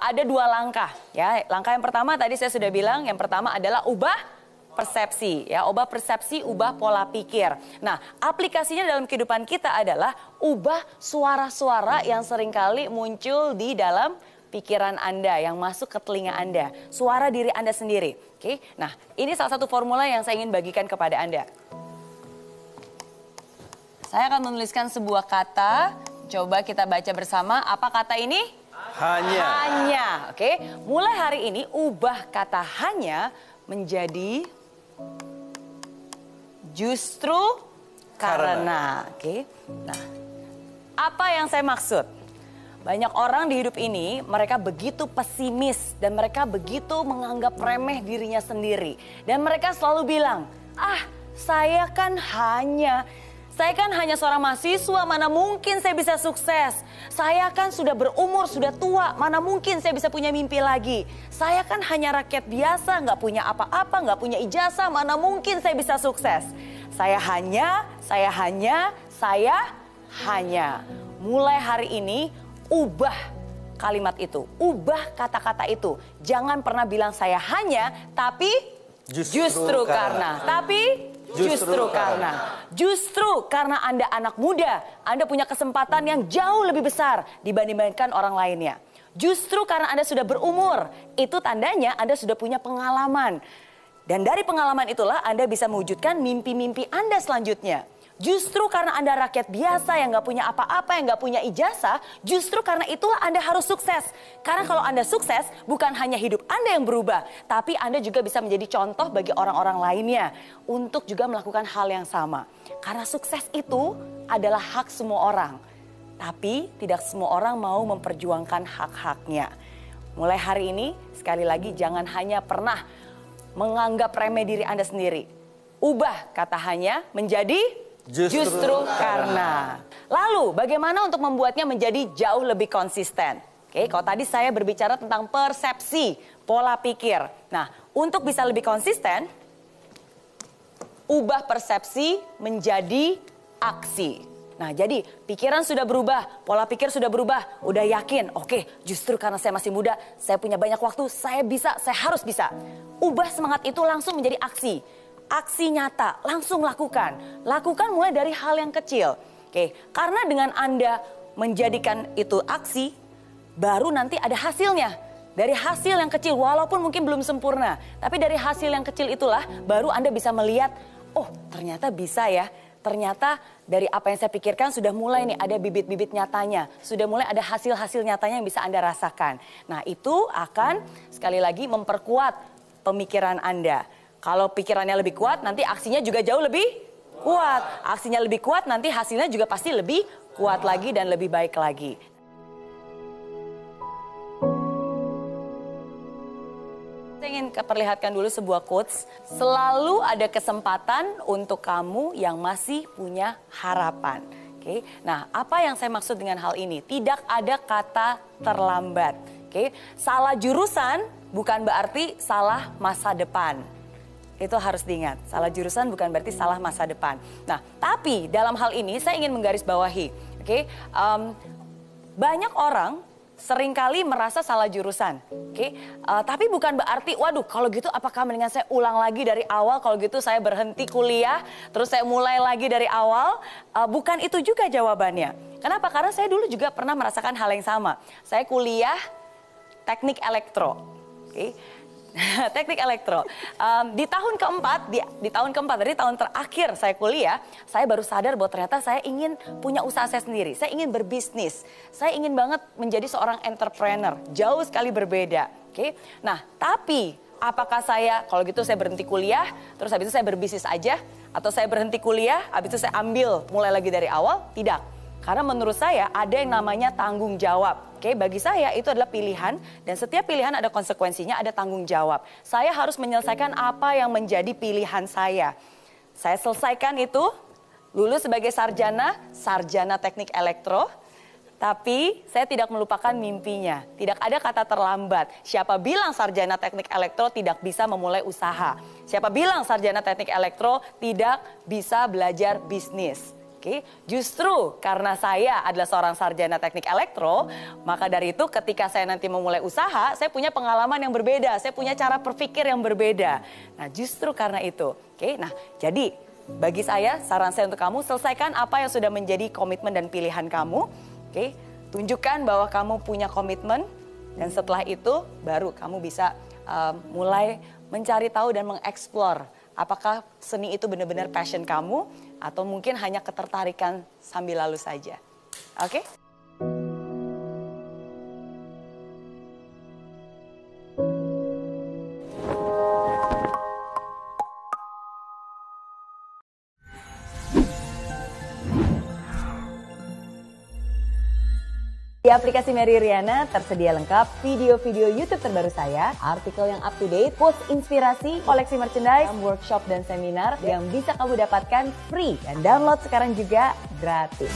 ada dua langkah ya. Langkah yang pertama tadi saya sudah bilang, yang pertama adalah ubah persepsi ya, ubah persepsi, ubah pola pikir. Nah, aplikasinya dalam kehidupan kita adalah ubah suara-suara yang seringkali muncul di dalam pikiran Anda, yang masuk ke telinga Anda, suara diri Anda sendiri. Oke, nah ini salah satu formula yang saya ingin bagikan kepada Anda. Saya akan menuliskan sebuah kata, coba kita baca bersama. Apa kata ini? Hanya. Hanya, oke. Mulai hari ini ubah kata hanya menjadi justru karena. Oke. Nah, apa yang saya maksud? Banyak orang di hidup ini mereka begitu pesimis dan mereka begitu menganggap remeh dirinya sendiri. Dan mereka selalu bilang, saya kan hanya seorang mahasiswa, mana mungkin saya bisa sukses. Saya kan sudah berumur, sudah tua, mana mungkin saya bisa punya mimpi lagi. Saya kan hanya rakyat biasa, nggak punya apa-apa, nggak punya ijazah, mana mungkin saya bisa sukses. Saya hanya. Mulai hari ini, ubah kalimat itu, ubah kata-kata itu. Jangan pernah bilang saya hanya, tapi justru karena. Justru karena Anda anak muda, Anda punya kesempatan yang jauh lebih besar dibandingkan orang lainnya. Justru karena Anda sudah berumur, itu tandanya Anda sudah punya pengalaman. Dan dari pengalaman itulah Anda bisa mewujudkan mimpi-mimpi Anda selanjutnya. Justru karena Anda rakyat biasa yang nggak punya apa-apa, yang nggak punya ijazah, justru karena itulah Anda harus sukses. Karena kalau Anda sukses, bukan hanya hidup Anda yang berubah, tapi Anda juga bisa menjadi contoh bagi orang-orang lainnya untuk juga melakukan hal yang sama. Karena sukses itu adalah hak semua orang, tapi tidak semua orang mau memperjuangkan hak-haknya. Mulai hari ini, sekali lagi jangan hanya pernah menganggap remeh diri Anda sendiri. Ubah kata hanya menjadi justru karena. Lalu bagaimana untuk membuatnya menjadi jauh lebih konsisten? Oke, kalau tadi saya berbicara tentang persepsi, pola pikir. Nah, untuk bisa lebih konsisten, ubah persepsi menjadi aksi. Nah, jadi pikiran sudah berubah, pola pikir sudah berubah, udah yakin, oke, justru karena saya masih muda, saya punya banyak waktu, saya bisa, saya harus bisa. Ubah semangat itu langsung menjadi aksi. Aksi nyata, langsung lakukan. Lakukan mulai dari hal yang kecil. Oke, karena dengan Anda menjadikan itu aksi, baru nanti ada hasilnya. Dari hasil yang kecil, walaupun mungkin belum sempurna, tapi dari hasil yang kecil itulah baru Anda bisa melihat, oh ternyata bisa ya. Ternyata dari apa yang saya pikirkan sudah mulai nih ada bibit-bibit nyatanya. Sudah mulai ada hasil-hasil nyatanya yang bisa Anda rasakan. Nah, itu akan sekali lagi memperkuat pemikiran Anda. Kalau pikirannya lebih kuat, nanti aksinya juga jauh lebih kuat. Aksinya lebih kuat, nanti hasilnya juga pasti lebih kuat lagi dan lebih baik lagi. Saya ingin perlihatkan dulu sebuah quotes. Selalu ada kesempatan untuk kamu yang masih punya harapan. Oke. Nah, apa yang saya maksud dengan hal ini? Tidak ada kata terlambat. Oke. Salah jurusan bukan berarti salah masa depan. Itu harus diingat, salah jurusan bukan berarti salah masa depan. Nah, tapi dalam hal ini saya ingin menggarisbawahi, oke? Banyak orang seringkali merasa salah jurusan, oke? Tapi bukan berarti, waduh kalau gitu apakah mendingan saya ulang lagi dari awal, kalau gitu saya berhenti kuliah, terus saya mulai lagi dari awal. Bukan itu juga jawabannya. Kenapa? Karena saya dulu juga pernah merasakan hal yang sama. Saya kuliah teknik elektro, oke? Teknik elektro. Di tahun keempat, di tahun keempat, dari tahun terakhir saya kuliah, saya baru sadar bahwa ternyata saya ingin punya usaha saya sendiri. Saya ingin berbisnis. Saya ingin banget menjadi seorang entrepreneur. Jauh sekali berbeda. Oke. Nah, tapi apakah saya, kalau gitu saya berhenti kuliah, terus habis itu saya berbisnis aja? Atau saya berhenti kuliah, habis itu saya ambil mulai lagi dari awal? Tidak. Karena menurut saya ada yang namanya tanggung jawab. Oke, bagi saya itu adalah pilihan dan setiap pilihan ada konsekuensinya, ada tanggung jawab. Saya harus menyelesaikan apa yang menjadi pilihan saya. Saya selesaikan itu, lulus sebagai sarjana teknik elektro. Tapi saya tidak melupakan mimpinya. Tidak ada kata terlambat. Siapa bilang sarjana teknik elektro tidak bisa memulai usaha? Siapa bilang sarjana teknik elektro tidak bisa belajar bisnis? Oke, justru karena saya adalah seorang sarjana teknik elektro, maka dari itu ketika saya nanti memulai usaha, saya punya pengalaman yang berbeda, saya punya cara berpikir yang berbeda. Nah, justru karena itu. Oke, nah jadi bagi saya, saran saya untuk kamu, selesaikan apa yang sudah menjadi komitmen dan pilihan kamu. Oke, tunjukkan bahwa kamu punya komitmen, dan setelah itu baru kamu bisa mulai mencari tahu dan mengeksplor apakah seni itu benar-benar passion kamu atau mungkin hanya ketertarikan sambil lalu saja. Oke? Di aplikasi Mary Riana tersedia lengkap video-video YouTube terbaru saya, artikel yang up to date, post inspirasi, koleksi merchandise, workshop dan seminar yang bisa kamu dapatkan free dan download sekarang juga gratis.